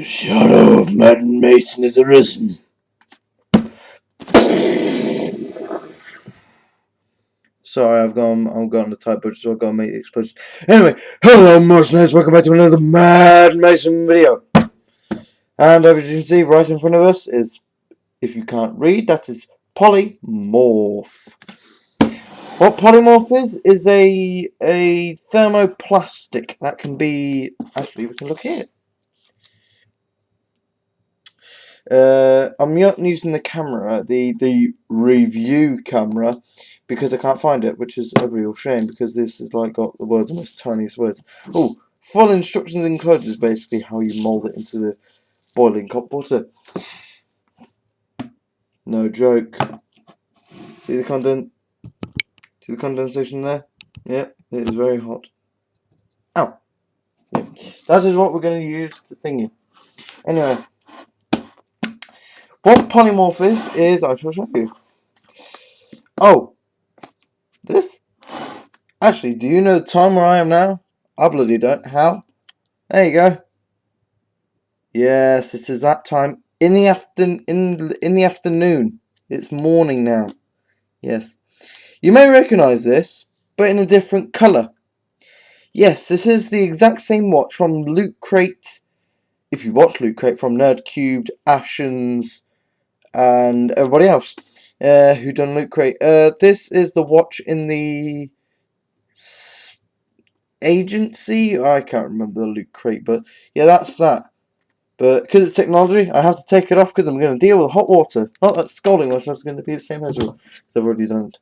The shadow of Madden Mason is arisen. Sorry, I've gone on the tight budget, so I've got to make the explosion. Anyway, hello mercenaries, welcome back to another Mad Mason video. And as you can see, right in front of us is, if you can't read, that is polymorph. What polymorph is a thermoplastic that can be, actually we can look here. I'm not using the camera, the review camera, because I can't find it, which is a real shame, because this is like got the words, almost tiniest words. Oh, full instructions enclosed is basically how you mould it into the boiling hot butter. No joke. See the condensation there? Yeah, it is very hot. Ow. Yeah. That is what we're going to use to thingy. Anyway, what polymorph is I shall show you. Oh, this? Actually, do you know the time where I am now? I bloody don't. How? There you go. Yes, it is that time in the afternoon. It's morning now. Yes. You may recognise this, but in a different colour. Yes, this is the exact same watch from Loot Crate. If you watch Loot Crate, from Nerd Cubed, Ashens, and everybody else who done Loot Crate. This is the watch in the agency. I can't remember the Loot Crate, but yeah, that's that. But because it's technology, I have to take it off because I'm going to deal with hot water. Not that scalding water, that's going to be the same as well. I've already done it.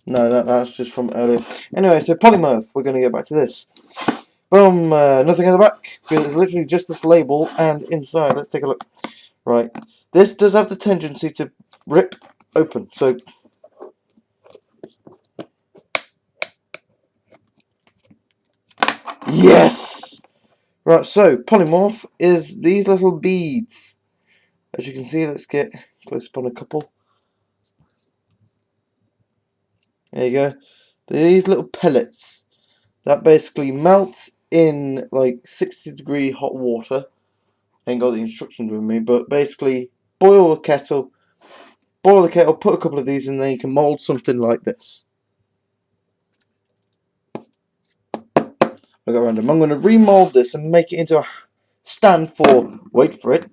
No, that's just from earlier. Anyway, so polymorph. We're going to get back to this. Boom, nothing in the back. Because it's literally just this label and inside. Let's take a look. Right. This does have the tendency to rip open. So yes! Right, so polymorph is these little beads. As you can see, let's get close up on a couple. There you go. These little pellets that basically melt in like 60-degree hot water. I ain't got the instructions with me, but basically boil the kettle, put a couple of these in there, you can mould something like this. I got random. I'm going to remould this and make it into a stand for, wait for it,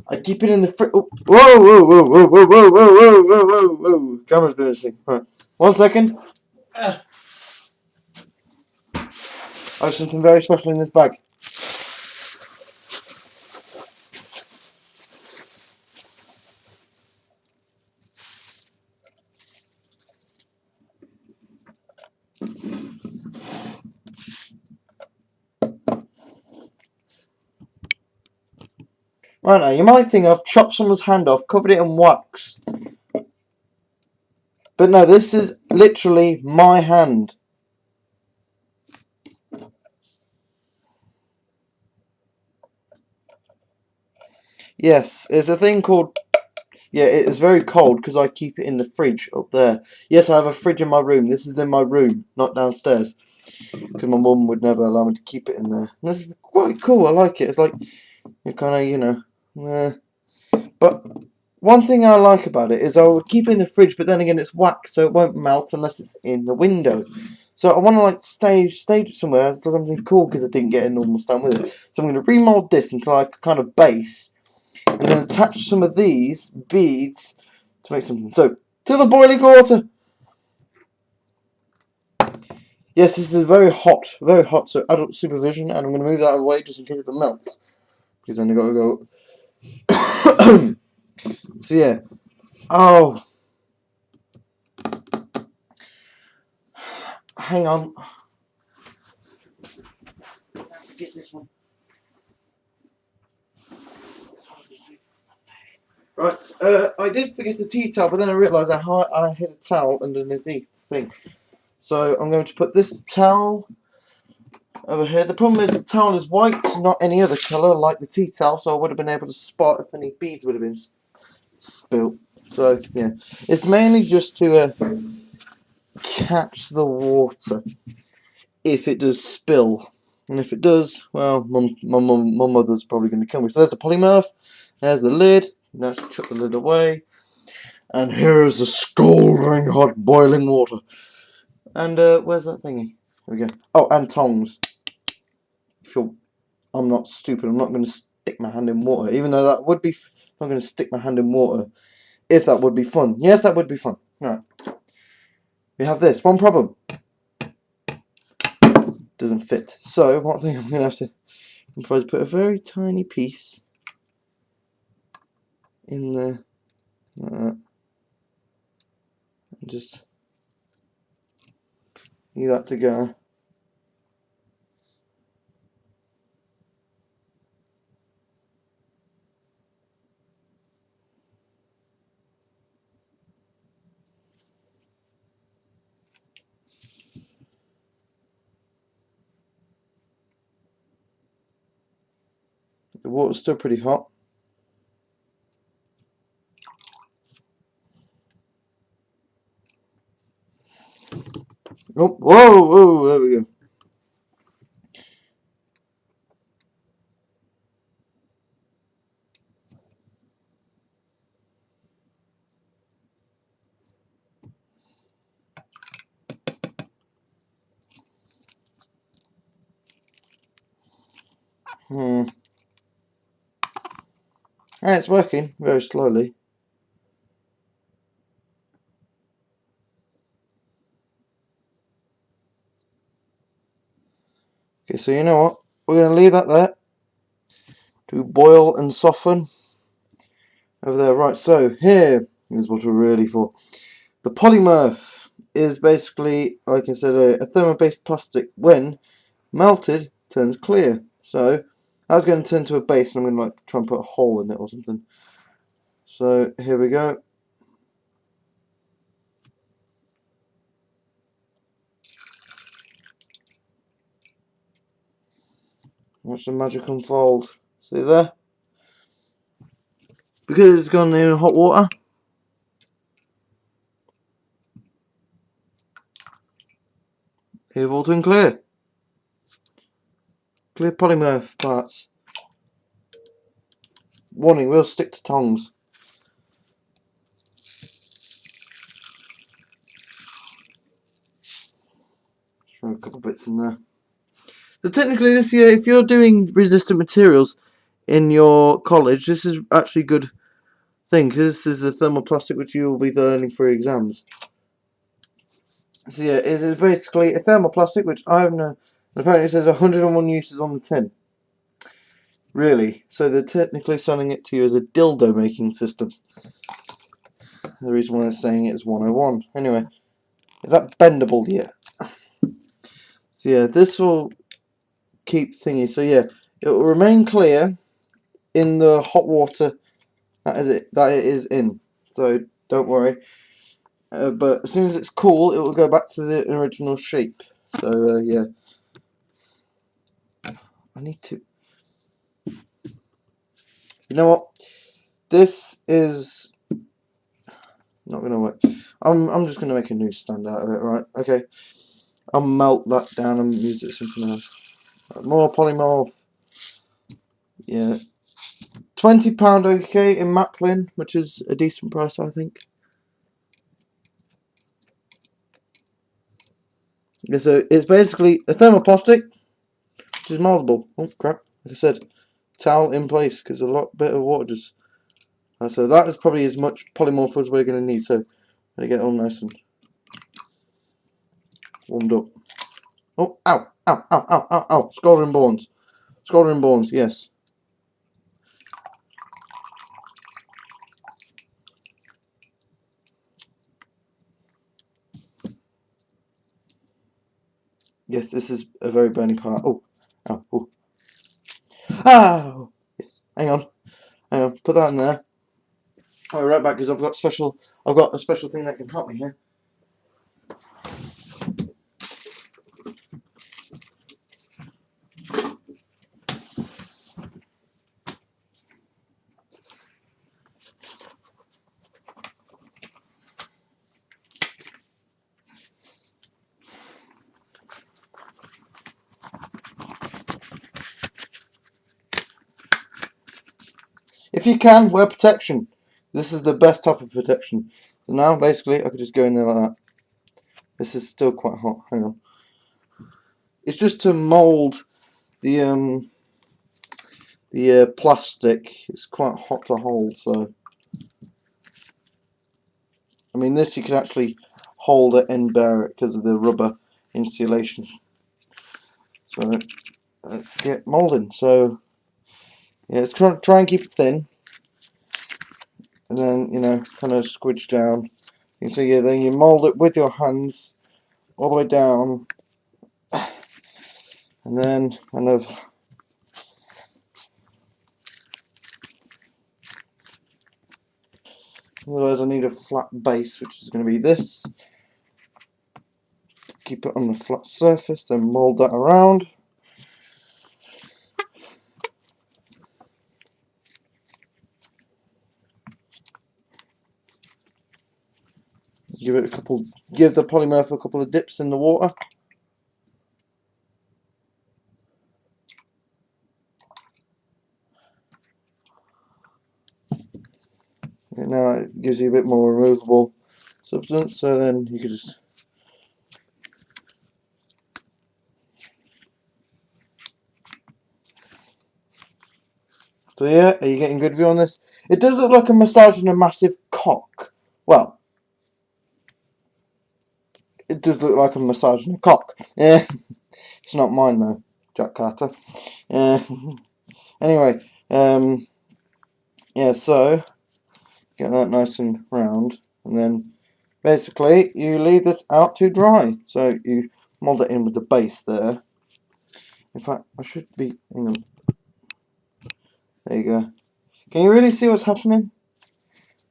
I keep it in the fridge. Oh, whoa, whoa, whoa, whoa, whoa, whoa, whoa, whoa, whoa, whoa. Camera's missing. Right. 1 second. I have something very special in this bag. Right now, you might think I've chopped someone's hand off, covered it in wax. But no, this is literally my hand. Yes, it's a thing called... Yeah, it is very cold because I keep it in the fridge up there. Yes, I have a fridge in my room. This is in my room, not downstairs. Because my mum would never allow me to keep it in there. And this is quite cool, I like it. It's like, you kind of, you know... But one thing I like about it is I would keep it in the fridge, but then again it's wax, so it won't melt unless it's in the window. So I want to like stage it somewhere as something cool because I didn't get a normal stand with it. So I'm going to remold this into like a kind of base, and then attach some of these beads to make something. So to the boiling water. Yes, this is very hot, so adult supervision, and I'm going to move that away just in case it melts. Because then I've got to go. So yeah. Oh. Hang on. I have to get this one. Right, I did forget a tea towel, but then I realised I had a towel underneath the thing. So I'm going to put this towel over here. The problem is the towel is white, not any other colour like the tea towel, so I would have been able to spot if any beads would have been spilt. So yeah, it's mainly just to catch the water if it does spill. And if it does, well, my mother's probably going to kill me. So there's the polymorph. There's the lid. Now just chuck the lid away. And here is the scalding hot boiling water. And where's that thingy? There we go. Oh, and tongs. I'm not stupid. I'm not going to stick my hand in water, even though that would be. I'm not going to stick my hand in water. If that would be fun. Yes, that would be fun. Right. We have this. One problem. Doesn't fit. So, one thing I'm going to have to try to put a very tiny piece in there. Like that. And just need that to go. The water's still pretty hot. Oh, whoa, there we go. Ah, it's working very slowly. Okay, so you know what? We're going to leave that there to boil and soften over there. Right, so here is what we're really for. The polymorph is basically, like I said, a thermo-based plastic. When melted, turns clear. So that's going to turn to a base, and I'm going to try and put a hole in it or something. So here we go. Watch the magic unfold. See there? Because it's gone in hot water. Here, all turn clear. Clear polymorph parts. Warning, we'll stick to tongs. Throw a couple bits in there. So technically this year, if you're doing resistant materials in your college, this is actually a good thing, because this is a thermoplastic which you will be learning for exams. So yeah, it is basically a thermoplastic which I don't know, apparently it says 101 uses on the tin. Really? So they're technically selling it to you as a dildo making system. The reason why they're saying it is 101. Anyway, is that bendable yet? So yeah, this will keep thingy. So yeah, it will remain clear in the hot water that it is in. So don't worry. But as soon as it's cool, it will go back to the original shape. So yeah, I need to. You know what? This is not gonna work. I'm just gonna make a new stand out of it. Right? Okay. I'll melt that down and use it something else. More polymorph. Yeah. £20 okay in Maplin, which is a decent price, I think. Yeah, so it's basically a thermoplastic, which is moldable. Oh crap! Like I said, towel in place because a bit of water just. So that is probably as much polymorph as we're going to need. So they get all nice and warmed up. Oh, ow, ow, ow, ow, ow, ow! Scalding bones, scalding bones. Yes. Yes, this is a very burning part. Oh, ow, oh. Ah! Yes. Hang on. Put that in there. I'll be right back because I've got a special thing that can help me here. If you can, wear protection. This is the best type of protection. So now, basically, I could just go in there like that. This is still quite hot. Hang on. It's just to mould the plastic. It's quite hot to hold, so I mean this you can actually hold it and bear it because of the rubber insulation. So let's get moulding. So yeah, let's try and keep it thin, and then kind of squidge down. You can see, yeah, then you mould it with your hands all the way down, and then kind of otherwise I need a flat base, which is going to be this. Keep it on the flat surface, then mould that around. Give the polymorph a couple of dips in the water. And now it gives you a bit more removable substance, so then you can just so yeah, are you getting good view on this? It does look like I'm massaging a massive cock. Well, it does look like I'm massaging a cock. Yeah, it's not mine though, Jack Carter. Anyway, yeah, so get that nice and round, and then basically you leave this out to dry. So you mould it in with the base there. In fact, I should be. Hang on. There you go. Can you really see what's happening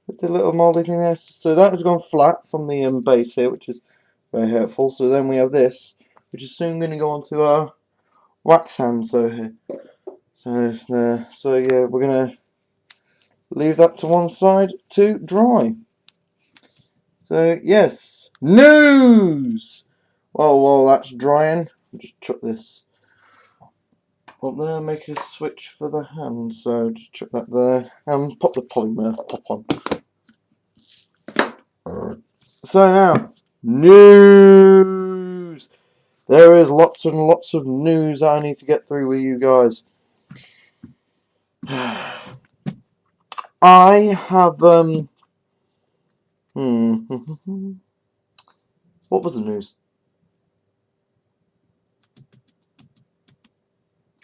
with the little mouldy thing there? So that has gone flat from the base here, which is very hurtful. So then we have this, which is soon going to go onto our wax hand. So here, so there. So yeah, we're gonna leave that to one side to dry. So yes, news. While that's drying, I'll just chuck this up there, make a switch for the hand. So just chuck that there and pop the polymorph pop on. So now, news! There is lots and lots of news that I need to get through with you guys. I have, what was the news?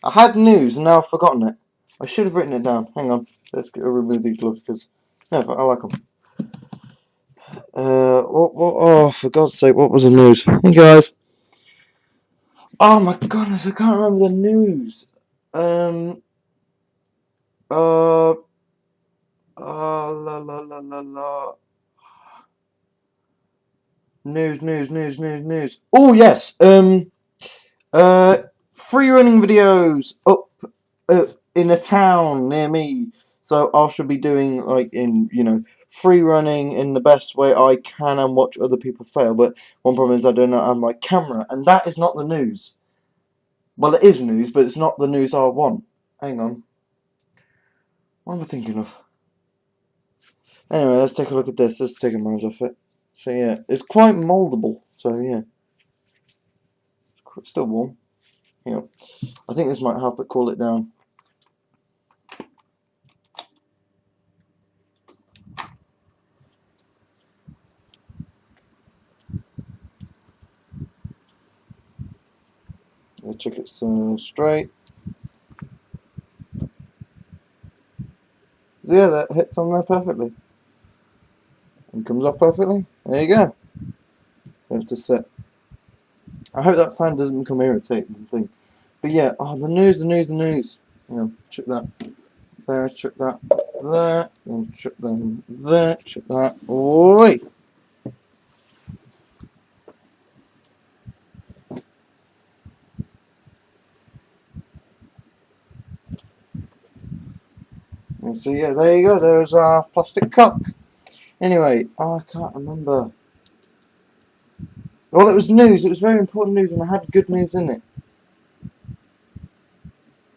I had news and now I've forgotten it. I should have written it down. Hang on, let's remove these gloves because, yeah, I like them. Oh, for God's sake, what was the news? Hey guys. Oh my goodness, I can't remember the news. La. News. Oh yes. Free running videos up in a town near me. So I should be doing free running in the best way I can and watch other people fail. But one problem is I do not have my camera, and that is not the news. Well, it is news, but it's not the news I want. Hang on. What am I thinking of? Anyway, let's take a look at this. Let's take a mind off it. So yeah, it's quite moldable. So yeah, it's still warm. Yeah, I think this might help it cool it down. I'll check it straight. So yeah, that hits on there perfectly. And comes off perfectly. There you go. Have to set. I hope that fan doesn't become irritating thing. But yeah, the news. Check that. There, check that. There, and check them. There, check that. Oi! And so yeah, there you go. There's our plastic cup. Anyway, I can't remember. Well, it was news. It was very important news, and I had good news in it.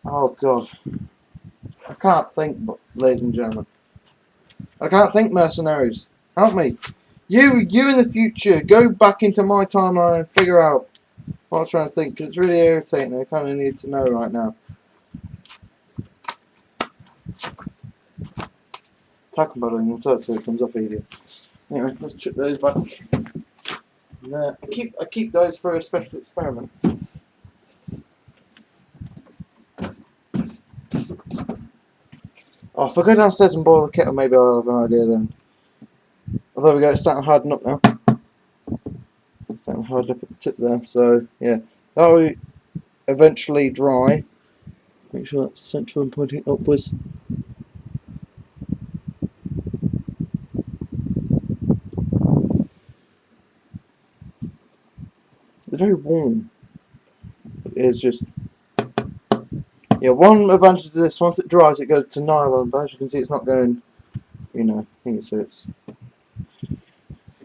Oh God. I can't think, ladies and gentlemen. I can't think, mercenaries. Help me. You in the future, go back into my timeline and figure out what I was trying to think, because it's really irritating. I kind of need to know right now. Tackle button insert so it comes off easier. Anyway, let's chip those back. There. I keep those for a special experiment. Oh, if I go downstairs and boil the kettle, maybe I'll have an idea then. Although it's starting to harden up now. It's starting to harden up at the tip there, so yeah. That will eventually dry. Make sure that's central and pointing upwards. It's very warm. It's just... Yeah, one advantage of this, once it dries it goes to nylon, but as you can see it's not going, you know, so it's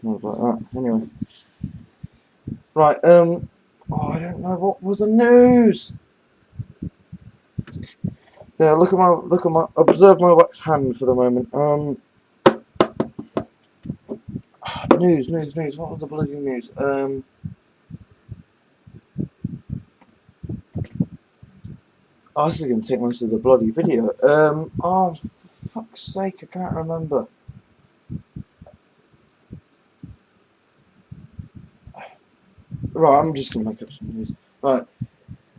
not like that. Anyway. Right, oh, I don't know, what was the news? Yeah, observe my wax hand for the moment. News, what was the bloody news? Oh, this is going to take most of the bloody video. Oh, for fuck's sake, I can't remember. Right, I'm just going to make up some news. Right,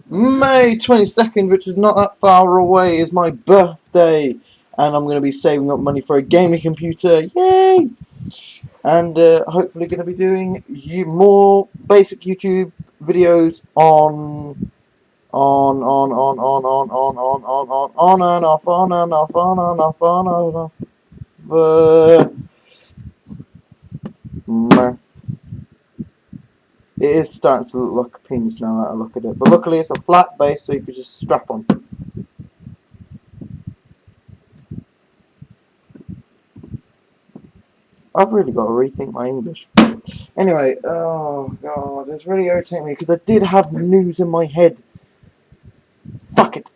May 22nd, which is not that far away, is my birthday. And I'm going to be saving up money for a gaming computer. Yay! And hopefully going to be doing more basic YouTube videos on and off. It is starting to look like a penis now that I look at it, but luckily it's a flat base, so you can just strap on. I've really got to rethink my English. Anyway, oh god, it's really irritating me because I did have news in my head. Fuck it.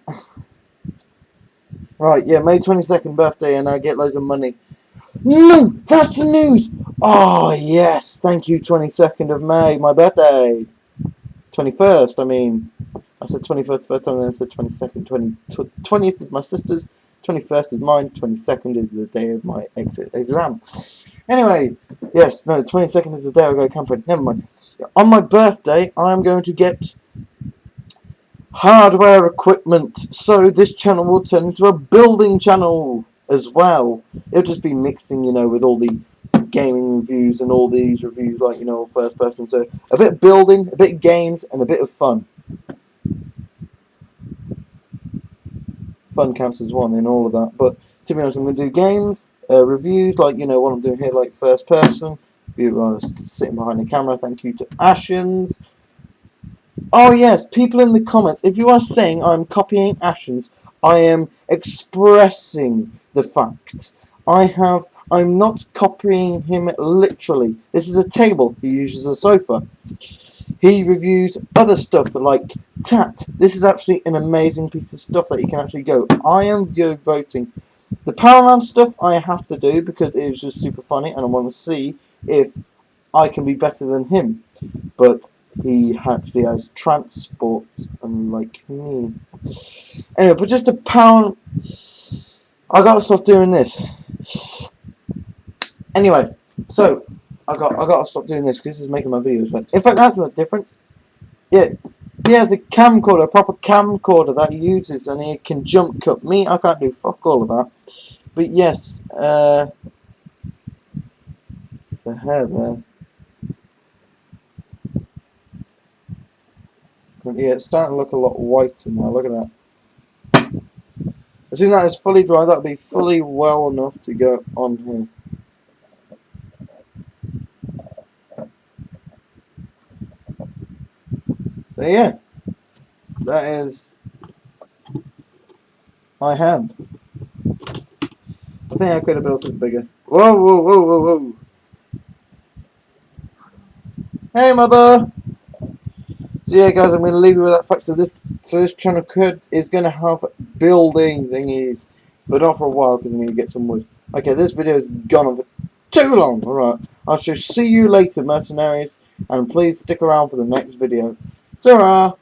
Right, yeah, May 22nd birthday and I get loads of money. No, that's the news. Oh yes, thank you, 22nd of May, my birthday. 21st, I mean. I said 21st first time, and then I said 22nd. 20th is my sister's, 21st is mine, 22nd is the day of my exit exam. Anyway, yes, no, 22nd is the day I go camping. Never mind. On my birthday, I'm going to get hardware equipment, so this channel will turn into a building channel as well. It'll just be mixing, you know, with all the gaming reviews and all these reviews, like, you know, first person. So a bit of building, a bit of games, and a bit of fun. Fun counts as one in all of that, but to be honest, I'm going to do games, reviews, like, you know, what I'm doing here, like first person, sitting behind the camera. Thank you to Ashens. Oh yes, people in the comments, if you are saying I'm copying Ashens, I am expressing the fact. I'm not copying him literally. This is a table, he uses a sofa. He reviews other stuff like Tat. This is actually an amazing piece of stuff that you can actually go. I am voting. The Paramount stuff I have to do because it is just super funny and I want to see if I can be better than him. But he actually has transport unlike me. Anyway, but just a pound. I gotta stop doing this. Anyway, so I gotta stop doing this because this is making my videos work. In fact, that's not different. Yeah, he has a camcorder, a proper camcorder that he uses, and he can jump cut. Me, I can't do fuck all of that. But yes, there's a hair there. Yeah, it's starting to look a lot whiter now. Look at that. As soon as that is fully dry, that'll be fully well enough to go on here. So yeah, that is my hand. I think I could have built it bigger. Whoa, whoa, whoa, whoa, whoa. Hey, mother! So yeah, guys, I'm going to leave you with that fact. So this channel is going to have building thingies. But not for a while because I need to get some wood. Okay, this video's gone on for too long. Alright, I shall see you later, mercenaries, and please stick around for the next video. Ta-ra!